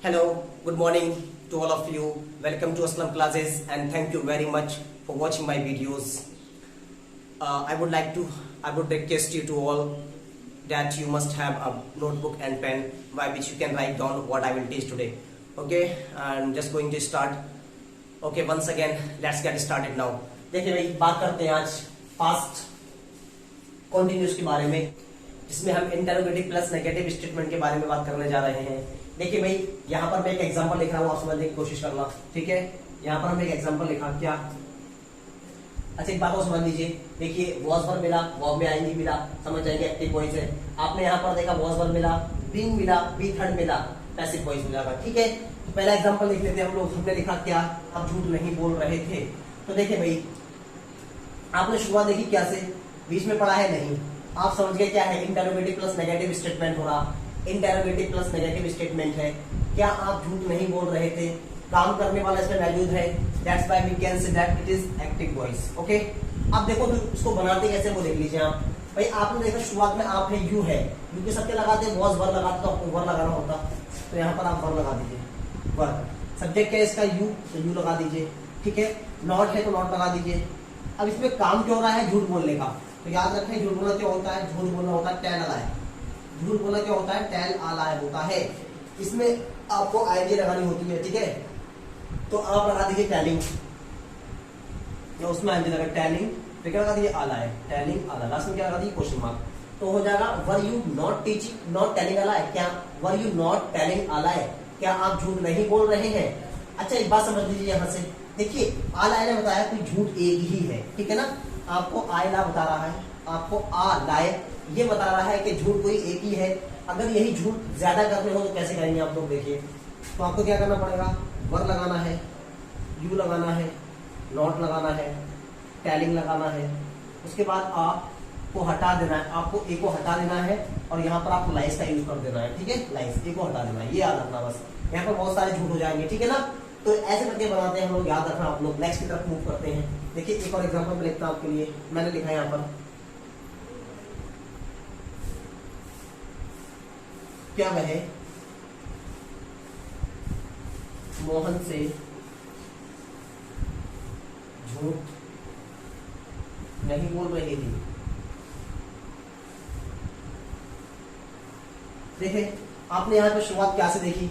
Hello, good morning to all of you. Welcome to Aslam classes and thank you very much for watching my videos. I would request you to all that you must have a notebook and pen by which you can write down what I will teach today. Okay, I'm just going to start. Okay, once again, let's get started now. देखिए भाई, बात करते हैं आज past continuous के बारे में, जिसमें हम इंटरोगेटिव प्लस नेगेटिव स्टेटमेंट के बारे में बात करने जा रहे हैं। देखिए भाई, यहाँ पर मैं एक एग्जांपल लिख रहा हूँ, आप समझने की कोशिश करना, ठीक है। यहाँ पर हमने एक एग्जांपल लिखा, क्या? अच्छा, एक बात और समझ लीजिए। देखिए, वॉज वर्ब मिला, वर्ब में आईएनजी मिला, समझ जाएंगे एक्टिव वॉइस है। आपने यहाँ पर देखा वॉज वर्ब मिला, बीइंग मिला, बी थर्ड मिला, पैसिव वॉइस मिला, ठीक है। तो पहला एग्जांपल लिख लेते हैं हम लोग। हमने लिखा क्या? आप झूठ नहीं बोल रहे थे। तो देखिए भाई, आपने शुरुआत देखी क्या से, बीच में पढ़ा है नहीं, आप समझ गए क्या है? इंटरोगेटिव प्लस नेगेटिव स्टेटमेंट हो रहा। इंटरोगेटिव प्लस नेगेटिव स्टेटमेंट है। क्या आप झूठ नहीं बोल रहे थे? काम करने वाला इसमें मौजूद है, that's why we can say that it is active voice. Okay, अब देखो तो इसको बनाते कैसे वो देख लीजिए आप। भाई आपने देखा शुरुआत में आप है, यू है, यू के सबके लगाते हैं, वॉज वर लगाते तो आपको वर लगाना होता, तो यहाँ पर आप वर लगा दीजिए, वर। सब्जेक्ट क्या है इसका? यू, तो यू लगा दीजिए, ठीक है। नॉट है तो नॉट लगा दीजिए। अब इसमें काम क्या हो रहा है? झूठ बोलने का। तो याद रखें, झूठ बोलना क्या होता है? झूठ बोलना होता है टेल अलाय। झूठ बोलना क्या होता है? टेल अलाय होता है। इसमें आपको आईएनजी लगानी होती है, ठीक है। तो आप लगा दीजिए टेलिंग, या उसमें आईएनजी लगा टेलिंग, तो क्या लगा दीजिए? अलाय, टेलिंग अलाय। लास्ट में क्या लगा दीजिए? Question mark. तो हो जाएगा were you not teaching, not telling a lie. क्या? Were you not telling a lie, क्या आप झूठ नहीं बोल रहे हैं? अच्छा, एक बात समझ लीजिए यहाँ से। देखिए, आलाय ने बताया कोई झूठ एक ही है, ठीक है ना। आपको आयला बता रहा है, आपको आलाय ये बता रहा है कि झूठ कोई एक ही है। अगर यही झूठ ज्यादा करने हो तो कैसे करेंगे आप लोग? देखिए, तो आपको क्या करना पड़ेगा? वर लगाना है, यू लगाना है, नॉट लगाना है, टेलिंग लगाना है। उसके बाद आपको हटा देना है, आपको ए को हटा देना है, और यहाँ पर आपको लाइस का यूज कर देना है, ठीक है। लाइस, ए को हटा देना है, ये याद रखना बस। यहाँ पर बहुत सारे झूठ हो जाएंगे, ठीक है ना। तो ऐसे करके बनाते हैं हम लोग, याद रखना आप लोग। नेक्स्ट की तरफ मूव करते हैं। देखिए, एक और एग्जांपल मैं लिखता हूं आपके लिए। मैंने लिखा है यहाँ पर, क्या वह मोहन से झूठ नहीं बोल रही थी। देखिए, आपने यहाँ पे शुरुआत क्या से देखी?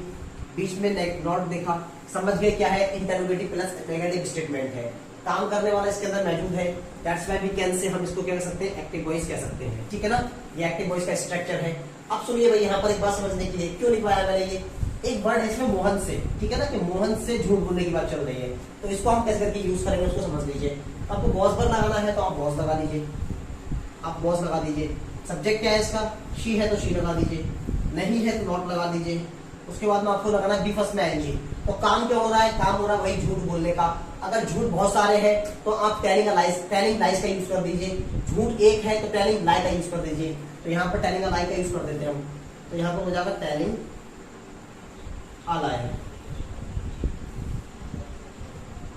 बीच में नॉट देखा, समझ गए क्या है? इंटरोगेटिव प्लस नेगेटिव स्टेटमेंट है। काम करने वाला इसके अंदर मौजूद है, दैट्स व्हाई वी कैन से, हम इसको क्या कह सकते हैं? एक्टिव वॉइस कह सकते हैं, ठीक है ना। ये एक्टिव वॉइस का स्ट्रक्चर है। अब सुनिए भाई, यहाँ पर एक बात समझने के लिए, क्यों लिखवाया मैंने ये? एक वर्ड है इसमें मोहन से, ठीक है ना, कि मोहन से झूठ बोलने की बात चल रही है। तो इसको हम कैसे करके यूज करेंगे उसको समझ लीजिए। आपको वॉज पर लगाना है तो आप वॉज लगा दीजिए, आप वॉज लगा दीजिए। सब्जेक्ट क्या है इसका? शी है तो शी लगा दीजिए, नहीं है तो नॉट लगा दीजिए। उसके बाद में आपको लगाना है बी फर्स्ट में आएंगे। तो काम क्या हो रहा है? काम हो रहा है वही झूठ बोलने का। अगर झूठ बहुत सारे हैं तो आप टेलिंग लाइस, टेलिंग लाइस का यूज कर दीजिए। झूठ एक है तो टेलिंग लाई का यूज कर दीजिए। तो यहाँ पर टेलिंग लाई का यूज कर देते हैं हम। तो यहाँ पर हो जाएगा टेलिंग अलाई,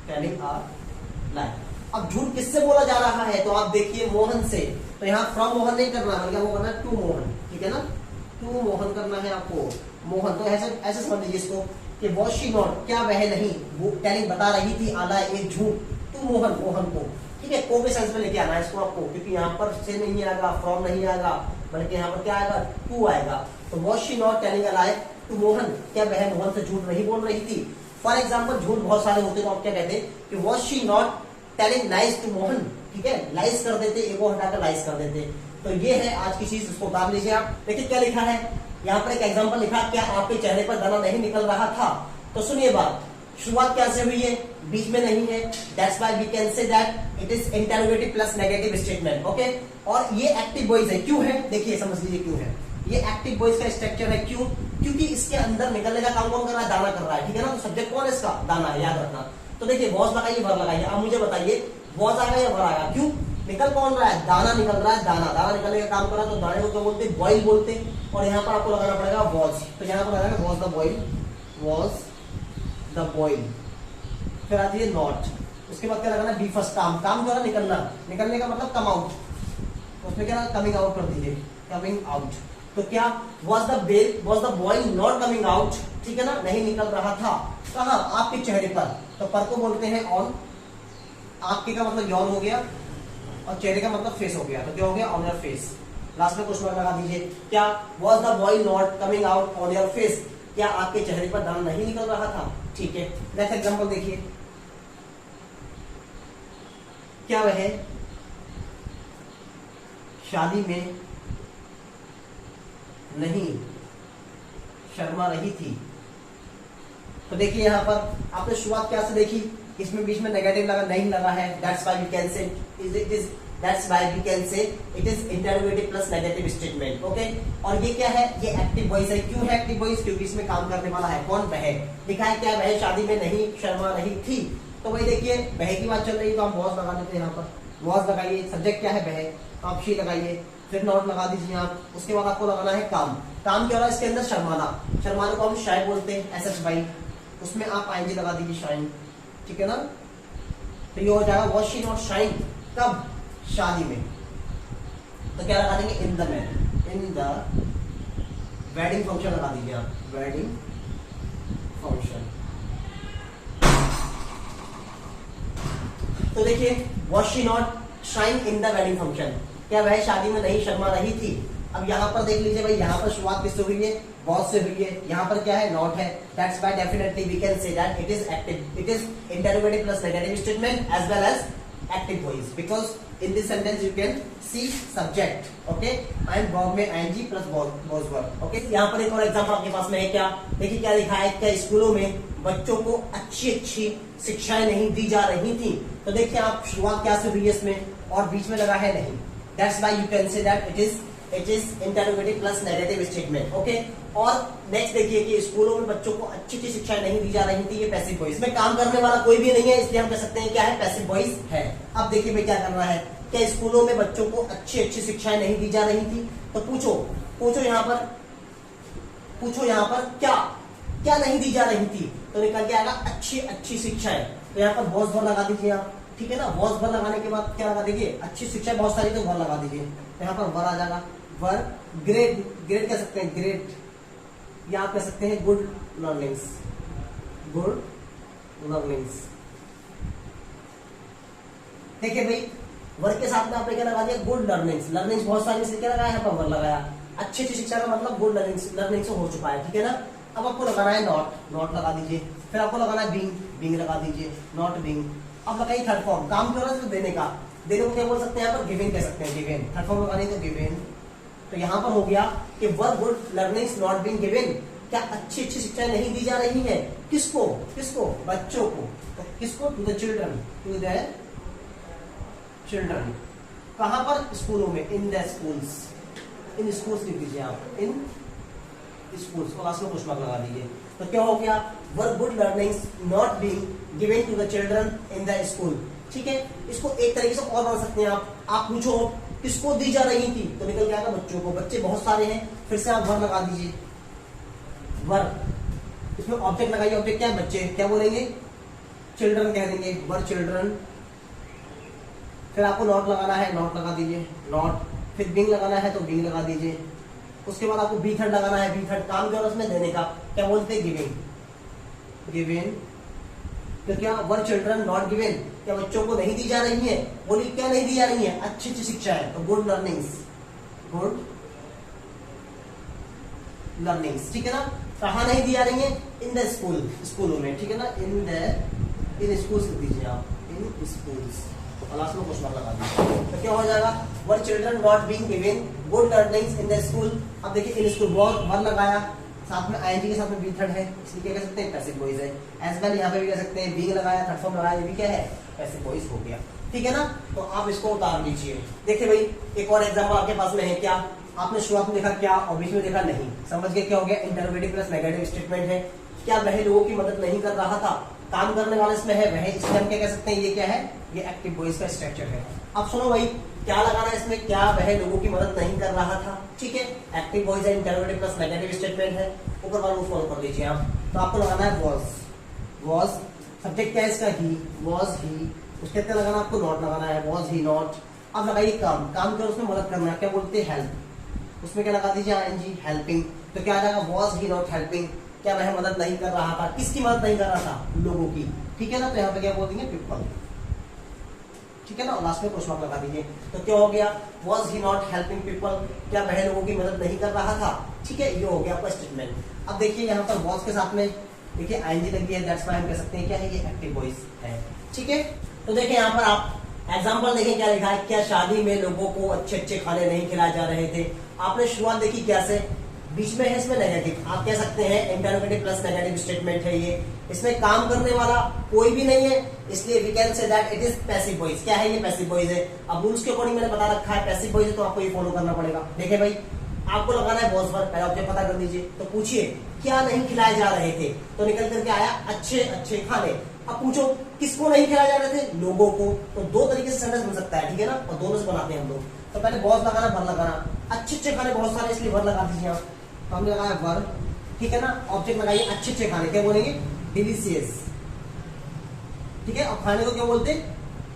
टेलिंग अलाई। अब झूठ किससे बोला जा रहा है? तो आप देखिए, मोहन से। तो यहाँ फ्रॉम मोहन नहीं करना, बल्कि वो करना है टू मोहन, ठीक है ना। टू मोहन करना है आपको, मोहन। तो ऐसे ऐसे समझ लीजिए इसको कि वॉज शी नॉट, क्या वह नहीं, वो टेलिंग बता रही थी अलाय एक झूठ, टू मोहन, मोहन को, ठीक है। को के सेंस में लेके आना है इसको आपको, क्योंकि यहाँ पर से नहीं आएगा, फ्रॉम नहीं आएगा, बल्कि यहाँ पर क्या आएगा? टू आएगा। तो was she not telling a lie to Mohan, क्या वह मोहन से झूठ नहीं बोल रही थी? फॉर एग्जाम्पल, झूठ बहुत सारे होते तो आप क्या कहते कि was she not telling lies to Mohan, ठीक है। लाइज कर देते, ए को हटाकर लाइज कर देते। तो ये है आज की चीज, इसको उतार लीजिए आप। देखिए क्या लिखा है यहाँ पर, एक एग्जांपल लिखा, क्या आपके चेहरे पर दाना नहीं निकल रहा था? तो सुनिए बात, शुरुआत कैसे हुई है? बीच में नहीं है, that's why we can say that it is interrogative plus negative statement, okay. और ये एक्टिव वॉइस है, क्यों है? देखिए समझ लीजिए क्यों है। ये एक्टिव वॉइस का स्ट्रक्चर है, क्यों? क्योंकि इसके अंदर निकलने का काम कौन कर रहा है? दाना कर रहा है, ठीक है ना। तो सब्जेक्ट कौन है इसका? दाना है, याद रखना। तो देखिए, वॉज लगाइए, वर लगाइए। अब मुझे बताइए, वॉज आएगा या वर आएगा? क्यों? निकल कौन रहा है? दाना निकल रहा है, दाना। दाना निकलने का काम कर रहा है, तो दाने को क्या बोलते हैं? बॉइल बोलते हैं। और यहाँ पर आपको लगाना पड़ेगा वॉज। तो यहाँ पर लगाएगा was the boil, was the boil. फिर आती है नॉट। उसके बाद क्या लगाना? बी फर्स्ट, काम। काम जो है निकलना, निकलने का मतलब कम आउट। तो उसमें क्या कमिंग आउट कर दीजिए, कमिंग आउट। तो क्या was the boil not coming out? ठीक है ना, नहीं निकल रहा था। कहाँ? आपके चेहरे पर। तो पर को बोलते हैं ऑन, आपके का मतलब योर हो गया और चेहरे का मतलब फेस हो गया। तो क्या हो गया? On your face. लास्ट में क्वेश्चन लगा दीजिए, क्या was the boy not coming out on your face? क्या आपके चेहरे पर दाना नहीं निकल रहा था? ठीक है, नेक्स्ट एग्जांपल देखिए, क्या वह शादी में नहीं शर्मा रही थी? तो देखिए यहाँ पर आपने शुरुआत क्या से देखी, इसमें बीच में नेगेटिव लगा, नहीं लगा है, that's why we can say that's why we can say it is interrogative plus negative statement. Okay, और ये क्या है? ये एक्टिव वॉइस है। क्यों है एक्टिव वॉइस? क्योंकि इसमें काम करने वाला है कौन? वह। लिखा है क्या? वह शादी में नहीं शर्मा रही थी। तो वही देखिए, वह की बात चल रही है तो आप वॉज लगा देते हैं। यहाँ पर वॉज लगाइए, सब्जेक्ट क्या है? वह, तो आप शी लगाइए, फिर नॉट लगा दीजिए आप। उसके बाद आपको लगाना है काम। काम क्या हो रहा है इसके अंदर? शर्माना। शर्माना को हम शाय बोलते हैं, SHY, उसमें आप ING लगा दीजिए, शाइन। ठीक है ना, तो ये हो जाएगा वॉज शी नॉट शाइन? कब? शादी में। तो क्या लगा देंगे? इन the marriage, in the wedding function लगा दीजिए आप, वेडिंग फंक्शन। तो देखिए, was she not shine in the wedding function? क्या वह शादी में नहीं शर्मा रही थी? अब यहाँ पर देख लीजिए भाई, यहाँ पर शुरुआत किससे हुई है? वॉज से हुई है। यहाँ पर क्या है? नॉट है। That's why definitely we can say that it is active, it is interrogative plus negative statement as well as active voice, because in this sentence you can see subject, okay, and verb में ING plus was verb, okay। यहाँ पर एक और example आपके पास में है, क्या? देखिए क्या लिखा है, क्या स्कूलों में बच्चों को अच्छी अच्छी शिक्षाएं नहीं दी जा रही थी? तो देखिए आप शुरुआत क्या से हुई है इसमें, और बीच में लगा है नहीं, that's why you can say that it is interrogative plus negative statement, okay। और नेक्स्ट देखिए कि स्कूलों में बच्चों को अच्छी अच्छी शिक्षाएं नहीं दी जा रही थी, ये पैसिव वॉइस। इसमें काम करने वाला कोई भी नहीं है, इसलिए हम कह सकते हैं क्या है? पैसिव वॉइस है। अब देखिए भाई क्या करना है, क्या स्कूलों में बच्चों को अच्छी अच्छी शिक्षाएं नहीं दी जा रही थी? तो पूछो यहाँ पर क्या क्या नहीं दी जा रही थी? तो निकल के आएगा अच्छी अच्छी शिक्षाएं। तो यहाँ पर वॉज भर लगा दीजिए आप, ठीक है ना। वॉज भर लगाने के बाद क्या लगा दीजिए? अच्छी शिक्षाएं बहुत सारी, तो भर लगा दीजिए। तो यहाँ पर वर आ जाएगा, वर। ग्रेट, ग्रेट कह सकते हैं, ग्रेट, या आप कह सकते हैं गुड लर्निंग्स, गुड लर्निंग्स। देखिए भाई, वर्ग के साथ में आपने क्या लगा दिया? Good learnings. लर्निंग्स बहुत सारी, इसलिए क्या लगाया? यहाँ पर वर लगाया। अच्छी अच्छी शिक्षा का मतलब गुड लर्निंग्स हो चुका है, ठीक है ना। अब आपको लगाना है नॉट, नॉट लगा दीजिए। फिर आपको लगाना है बीइंग, बीइंग लगा दीजिए, नॉट बीइंग। अब लगाइए थर्ड फॉर्म, काम क्यों रहा है? देने का, देने को क्या बोल सकते हैं? यहाँ पर गिवन कह सकते हैं, गिवन। थर्ड फॉर्म लगानी तो गिवन। तो यहाँ पर हो गया कि वर good learnings not being given. क्या अच्छी अच्छी शिक्षा नहीं दी जा रही है? किसको? किसको? बच्चों को। तो किसको? To the children, to the children. कहां पर? स्कूलों में, in the schools, in schools लिख दीजिए आप, इन स्कूल्स को लास्ट में क्वेश्चन मार्क लगा दीजिए। तो क्या हो गया? Were good learnings not being given to the children in the school. ठीक है, इसको एक तरीके से और बना सकते हैं आप पूछो किसको दी जा रही थी? तो निकल के आएगा बच्चों को। बच्चे बहुत सारे हैं, फिर से आप वर लगा दीजिए, वर। इसमें ऑब्जेक्ट लगाइए, ऑब्जेक्ट क्या है? बच्चे। क्या बोलेंगे? चिल्ड्रन कह देंगे, वर चिल्ड्रन। फिर आपको नॉट लगाना है, नॉट लगा दीजिए, नॉट। फिर बिंग लगाना है तो बिंग लगा दीजिए। उसके बाद आपको बी थर्ड लगाना है, बी थर्ड। काम जो है उसमें देने का, क्या बोलते हैं? Giving, giving. तो क्या वर चिल्ड्रन नॉट गिवन? क्या बच्चों को नहीं दी जा रही है? बोली क्या नहीं दी जा रही है? अच्छी अच्छी शिक्षा है, तो गुड लर्निंग्स, गुड लर्निंग्स। ठीक है ना। कहाँ नहीं दी जा रही है? इन द स्कूल, स्कूलों में। ठीक है ना, इन स्कूल्स लिख दीजिए आप, इन स्कूल्स। लास्ट में क्वेश्चन लगा दीजिए। तो क्या हो जाएगा? Were children not being given good learnings in the school. अब देखिए इन स्कूल, वर लगाया, साथ में ING के साथ में बी थर्ड है, इसलिए क्या कह सकते हैं? पैसिव वॉइस है। एज वेल यहाँ पे भी कह सकते हैं, बीइंग लगाया, थर्ड फॉर्म लगाया, ये भी क्या है? पैसिव वॉइस हो गया। ठीक है ना। तो आप इसको उतार लीजिए। देखिए भाई, एक और एग्जाम्पल आपके पास में है। क्या आपने शुरुआत में देखा क्या और बीच में देखा नहीं? समझ गए क्या हो गया? इंटरोगेटिव प्लस नेगेटिव स्टेटमेंट है। क्या वह लोगों की मदद नहीं कर रहा था? काम करने वाले इसमें है वह, इसलिए हम क्या कह सकते हैं? ये क्या है? ये एक्टिव वॉइस का स्ट्रक्चर है। अब सुनो भाई, क्या लगाना है इसमें? क्या वह लोगों की मदद नहीं कर रहा था? ठीक है, एक्टिव वॉइस है, इंटरोगेटिव प्लस नेगेटिव स्टेटमेंट है। ऊपर वाला को फॉलो कर लीजिए आप। तो आपको लगाना है वॉज, वॉज। सब्जेक्ट क्या है इसका? ही, वॉज ही। उसके अंदर लगाना आपको नॉट लगाना है, वॉज ही नॉट। अब लगाइए काम, काम कर उसमें मदद करना है, क्या बोलते हैं? हेल्प। उसमें क्या लगा दीजिए? ING, helping. तो क्या आ जाएगा? Was he not helping? क्या वह मदद नहीं कर रहा था? किसकी मदद नहीं कर रहा था? लोगों की। ठीक है ना, तो यहाँ पे क्या बोल देंगे? पीपल। ठीक है ना, लास्ट में क्वेश्चन मार्क लगा दीजिए। तो क्या हो गया? Was he not helping people, क्या वह लोगों की मदद नहीं कर रहा था? ठीक है, ये हो गया आपका स्टेटमेंट। अब देखिए यहाँ पर वॉज के साथ में देखिए आईएनजी लगी है, दैट्स व्हाई हम कह सकते हैं क्या है, ये एक्टिव वॉइस है। ठीक है, तो देखिए यहाँ पर आप एग्जाम्पल देखिए क्या लिखा है, क्या शादी में लोगों को अच्छे अच्छे खाने नहीं खिलाए जा रहे थे? आपने शुरुआत देखी क्या से, बीच में है इसमें नेगेटिव, आप कह सकते हैं इंटरोगेटिव प्लस नेगेटिव स्टेटमेंट है ये, इसमें काम करने वाला कोई भी नहीं है, इसलिए we can say that it is passive voice. क्या है ये? पैसिव वॉइस है। अब रूल्स के अकॉर्डिंग मैंने बता रखा है पैसिव वॉइस है, तो आपको ये फॉलो करना पड़ेगा। देखिए भाई, आपको लगाना है वॉज वर्ब, पहले ऑब्जेक्ट पता कर लीजिए। तो पूछिए क्या नहीं खिलाए जा रहे थे, तो निकल करके आया अच्छे अच्छे खाने। अब पूछो किसको नहीं खिलाए जा रहे थे? लोगों को। तो दो तरीके से सेंटेंस बन सकता है, ठीक है ना, और दोनों से बनाते हैं हम लोग। तो पहले वॉज लगाना, वर लगाना, अच्छे अच्छे खाने बहुत सारे इसलिए वर लगा दीजिए आप। तो हमने लगाया वर, ठीक है ना, ऑब्जेक्ट लगाइए अच्छे अच्छे खाने, क्या बोलेंगे? डिलीशियस। ठीक है, अब खाने को क्या बोलते हैं?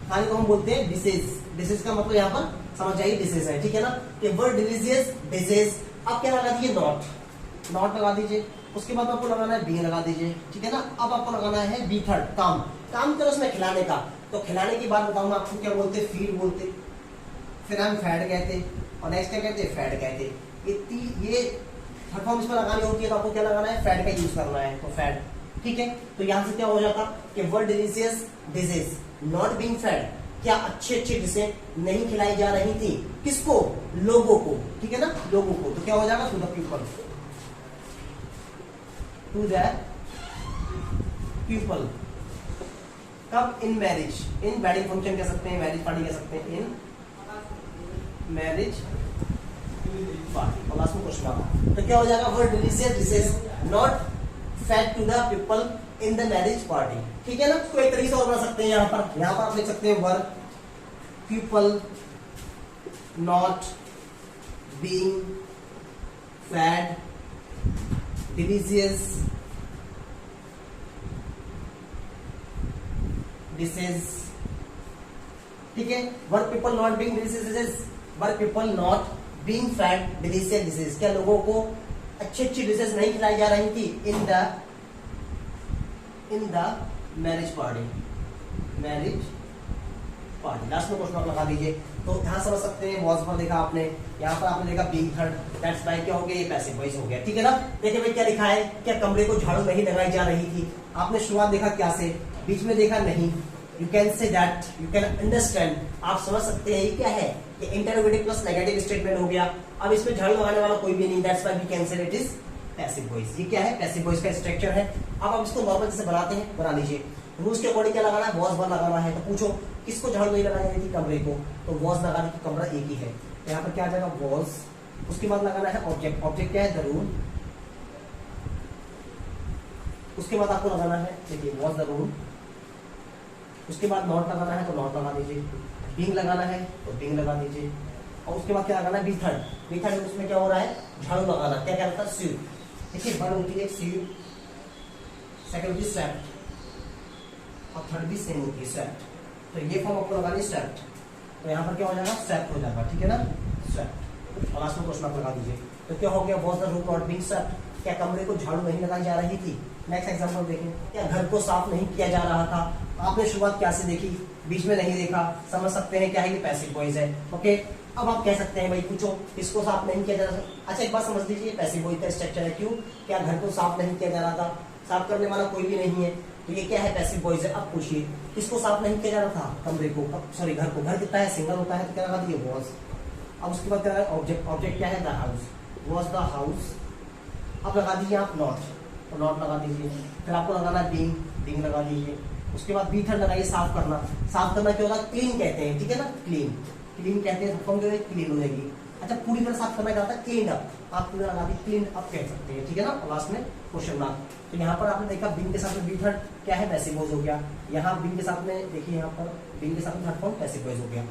खाने को हम बोलते हैं डिशेज। डिशेज का मतलब यहाँ पर समझ जाइए डिशेज है, ठीक है ना, कि वर्ड डिलीशियस डिशेज। अब क्या लगा दीजिए? नॉट, नॉट लगा दीजिए। उसके बाद आपको लगाना है बीइंग लगा दीजिए, ठीक है ना। अब आपको लगाना है बी थर्ड, काम। काम करो उसमें खिलाने का, तो खिलाने की बात बताऊंगा आपको, क्या बोलते? फीड बोलते, फिर हम फैड कहते, और नेक्स्ट क्या कहते? फैड कहते। ये थर्ड फॉर्म इसमें लगानी होती है, तो आपको क्या लगाना है? फैड का यूज करना है, तो फैड। ठीक है, तो यहां से क्या हो जाता कि were delicious dishes not being fed, क्या अच्छे अच्छे डिशें नहीं खिलाई जा रही थी? किसको? लोगों को। ठीक है ना, लोगों को। तो क्या हो जाएगा? To the people, to the people. कब? In marriage, in wedding function कह सकते हैं, मैरिज पार्टी कह सकते हैं, इन मैरिज पार्टी। और लास्ट में क्वेश्चन मार्क। तो क्या हो जाएगा? Were delicious dishes not fed to the people in the marriage party. ठीक है ना, तो एक तरीके से और बना सकते हैं। यहाँ पर आप लिख सकते हैं were people not being fed delicious dishes. ठीक है, were people not being delicious dishes, were people not being fed delicious dishes, क्या लोगों को अच्छी अच्छी डिशेज नहीं खिलाई जा रही थी? इन the marriage party, marriage party. Last में क्वेश्चन लगा दीजिए। तो यहाँ समझ सकते हैं वॉज पर देखा आपने, यहाँ पर आपने देखा बीइंग थर्ड, दैट्स व्हाई क्या हो गया? ये पैसिव वॉइस हो गया। ठीक है ना, देखिए भाई क्या लिखा है, क्या कमरे को झाड़ू नहीं लगाई जा रही थी? आपने शुरुआत देखा क्या से, बीच में देखा नहीं। You can say that, you can understand, आप समझ सकते हैं ये क्या है? ये इंटरोगेटिव प्लस नेगेटिव स्टेटमेंट हो गया। अब इसमें झाड़ू लगाने वाला कोई भी नहीं, that's why we can say it is passive voice. ये क्या है? पैसिव वॉइस का स्ट्रक्चर है। अब आप इसको नॉर्मल जैसे बनाते हैं, बना लीजिए। रूल्स के अकॉर्डिंग क्या लगाना है? वॉज वर लगाना है। तो पूछो किसको झाड़ू नहीं लगाई गई थी? कमरे को। तो वॉज लगाने की कमरा एक ही है, तो यहाँ पर क्या आ जाएगा? वॉज। उसके बाद लगाना है ऑब्जेक्ट, ऑब्जेक्ट क्या है? The room. उसके बाद आपको लगाना है, देखिए वॉज द रूम। उसके बाद नॉट लगाना है, तो नॉट लगा दीजिए। बीइंग लगाना है, तो बीइंग लगा दीजिए। और उसके बाद क्या लगाना है? B third. बी थर्ड उसमें क्या हो रहा है? झाड़ू लगाना। क्या क्या लगता है? स्वीप। देखिए वन होती है स्वीप, सेकंड होती है स्वेप्ट, और थर्ड भी सेम होती है स्वेप्ट। तो ये फॉर्म आपको लगानी है स्वेप्ट। तो यहाँ पर क्या हो जाएगा? स्वेप्ट हो जाएगा। ठीक है ना, स्वेप्ट। और लास्ट में क्वेश्चन आप लगा दीजिए। तो क्या हो गया? Was the room not being swept, क्या कमरे को झाड़ू नहीं लगाई जा रही थी? नेक्स्ट एग्जांपल देखें, क्या घर को साफ नहीं किया जा रहा था? आपने शुरुआत क्या से देखी? बीच में नहीं देखा, समझ सकते हैं क्या है? ये पैसिव वॉइस है। ओके, अब आप कह सकते हैं भाई पूछो इसको साफ नहीं किया जा रहा था। अच्छा एक बात समझ लीजिए, पैसिव वॉइस का स्ट्रक्चर है। क्यों? क्या घर को साफ नहीं किया जा रहा था? साफ करने वाला कोई भी नहीं है, तो ये क्या है? पैसिव वॉइस है। अब पूछिए किसको साफ नहीं किया जा रहा था? कमरे को, सॉरी घर को। घर कितना है? सिंगल होता है, तो क्या लगा दिए? वॉज। अब उसके बाद क्या है? ऑब्जेक्ट। ऑब्जेक्ट क्या है? The house. Was the house. अब लगा दीजिए आप नॉट, तो नॉट लगा दीजिए। फिर आपको लगाना है बीइंग, बीइंग लगा दीजिए। उसके बाद बी थर्ड लगाइए, साफ करना। साफ करना क्या होगा? क्लीन कहते हैं, ठीक है ना, क्लीन। क्लीन कहते हैं, फॉर्म जो है क्लीन हो जाएगी। अच्छा पूरी तरह साफ करना क्या होता है? Clean up. आप पूरा लगा दी, क्लीन अप कह सकते हैं, ठीक है ना। और लास्ट में क्वेश्चन मार्क। तो यहाँ पर आपने देखा बीइंग के साथ में बी थर्ड क्या है? पैसिव वॉइस हो गया। यहाँ बीइंग के साथ में देखिए, यहाँ पर बीइंग के साथ में थर्ड फॉर्म पैसिव वॉइस हो गया।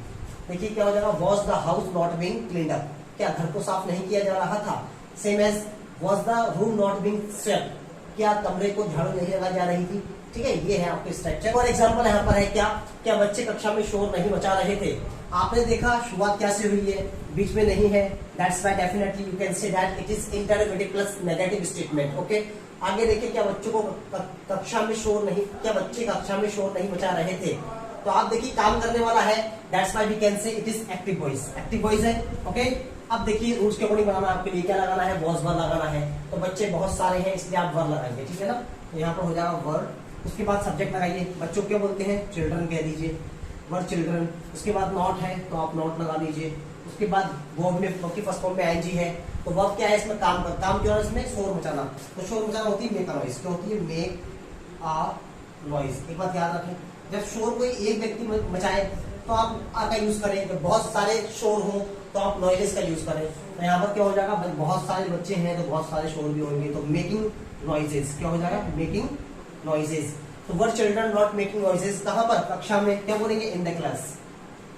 देखिए क्या हो जाएगा? Was the house not being cleaned up, क्या घर को साफ नहीं किया जा रहा था? Same as was the room not being swept, क्या कमरे को झाड़ू नहीं लगाई जा रही थी? ठीक है, ये है आपके स्ट्रक्चर। और एग्जांपल यहाँ पर है क्या बच्चे कक्षा में शोर नहीं मचा रहे थे? आपने देखा शुरुआत कैसे हुई है? बीच में नहीं है, that's why definitely you can say that it is interrogative plus negative statement. Okay, आगे देखिए, क्या बच्चों को कक्षा में शोर नहीं, क्या बच्चे कक्षा में शोर नहीं मचा रहे थे? तो आप देखिए काम करने वाला है, that's why we can say it is active voice, active voice है। ओके, अब देखिए रूल्स के अकॉर्डिंग बनाना आपके लिए, क्या लगाना है, वॉज वर्ड लगाना है। तो बच्चे बहुत सारे हैं इसलिए आप वर्ड लगाएंगे, ठीक है ना। तो यहाँ पर हो जाएगा वर्ड, उसके बाद सब्जेक्ट लगाइए, बच्चों क्या बोलते हैं, चिल्ड्रन कह दीजिए, वर्ड चिल्ड्रन। उसके बाद नॉट है तो आप नॉट लगा लीजिए। उसके बाद वर्ब में, वर्ब की फर्स्ट फॉर्म में आईएनजी है, तो वर्ब क्या है इसमें, काम कर, काम क्या है इसमें, शोर मचाना। तो शोर मचाना होती है मेक अ नॉइज, क्या होती है, मेक अ नॉइज। एक बात याद रखें, जब शोर कोई एक व्यक्ति मचाए तो आप आ का यूज करें, जब बहुत सारे शोर हो तो आप नॉइजेस का यूज करें। तो यहाँ पर क्या हो जाएगा, बहुत सारे बच्चे हैं तो बहुत सारे शोर भी होंगे, तो मेकिंग नॉइजेस, क्या हो जाएगा, मेकिंग नॉइजेस। तो word children not making noises, कहाँ पर, कक्षा में, क्या बोलेंगे, in the class,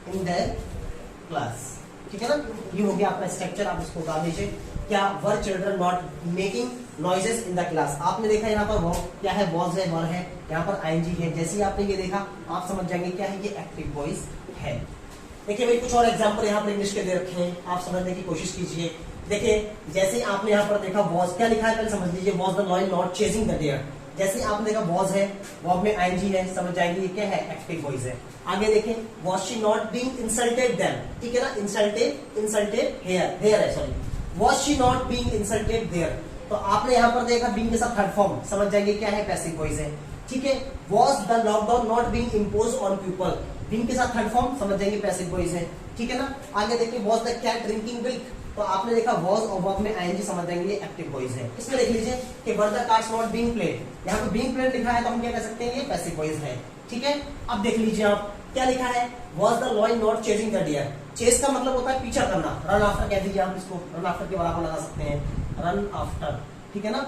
in the class, ठीक है ना। ये हो गया आपका स्ट्रक्चर, आप इसको उतार दीजिए। क्या, word children not making noises in the class. आपने देखा यहाँ पर वो क्या है, वॉज है, वर है, यहाँ पर आईएनजी है। जैसे ही आपने ये देखा आप समझ जाएंगे क्या है, ये एक्टिव वॉइस है। देखिए भाई कुछ और एग्जांपल यहाँ पर इंग्लिश के दे रखे हैं, आप समझने की कोशिश कीजिए। देखिए जैसे आपने यहाँ पर देखा वॉज, क्या लिखा है पहले समझ लीजिए, was the lion not chasing the deer. जैसे आपने देखा वॉज है, वर्ब में आईएनजी है, समझ जाएंगे ये क्या है, एक्टिव वॉइस है। आगे देखें, was she not being insulted them, ठीक है ना, इंसल्टेड, इंसल्टेड हेयर, हेयर है sorry, was she not being insulted there. तो आपने यहाँ पर देखा बीइंग के साथ थर्ड फॉर्म, समझ जाएंगे क्या है, पैसिव वॉइस है, ठीक है। Was the lockdown not being impose on people, being के साथ थर्ड फॉर्म, समझ जाएंगे पैसिव वॉइस है, ठीक है ना। आगे देखिए, was the cat drinking milk, तो आपने देखा वॉज और वर्ब में आईएनजी, समझ जाएंगे एक्टिव वॉइस है। इसमें देख लीजिए कि were the cards not being played, यहाँ पर बीइंग प्लेड लिखा है तो हम क्या कह सकते हैं, ये पैसिव वॉइस है, ठीक है। अब देख लीजिए आप क्या लिखा है, was the lion not chasing the deer. Chase का मतलब होता है पीछा करना, रन आफ्टर कह दीजिए आप इसको, रन आफ्टर के बराबर लगा सकते हैं, रन आफ्टर, ठीक है ना,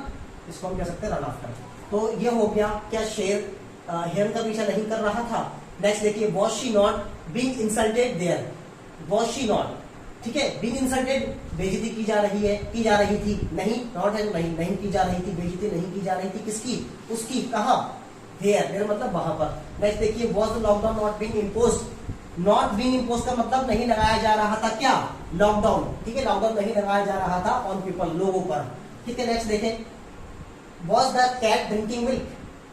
इसको हम कह सकते हैं रन आफ्टर। तो ये हो गया, क्या शेर हिरन का पीछा नहीं कर रहा था। नेक्स्ट देखिए, was she not being insulted there, was she not, ठीक है, बीइंग इंसल्टेड, बेइज्जती की जा रही है, की जा रही थी, नहीं, नॉट है तो नहीं, नहीं की जा रही थी, बेइज्जती नहीं की जा रही थी, किसकी, उसकी, कहाँ, देयर, देयर मतलब वहां पर। नेक्स्ट देखिए, was the lockdown not being imposed, not being imposed का मतलब नहीं लगाया जा रहा था क्या, लॉकडाउन, ठीक है, लॉकडाउन नहीं लगाया जा रहा था ऑन पीपल, लोगों पर, ठीक है। नेक्स्ट देखें, was the cat drinking milk,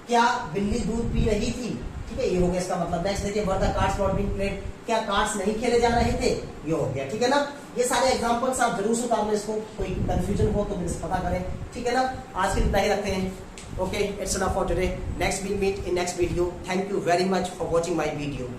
क्या बिल्ली दूध पी रही थी, ठीक है, ये हो गया इसका मतलब। नेक्स्ट देखिए, were the cards not being played, क्या कार्ड्स नहीं खेले जा रहे थे, ये हो गया, ठीक है ना। ये सारे एग्जांपल्स आप जरूर से उतारना, इसको कोई कंफ्यूजन हो तो मेरे से पता करें, ठीक है ना। आज के लिए इतना ही रखते हैं, okay, it's enough for today, next we'll meet in next video. Thank you very much for watching my video.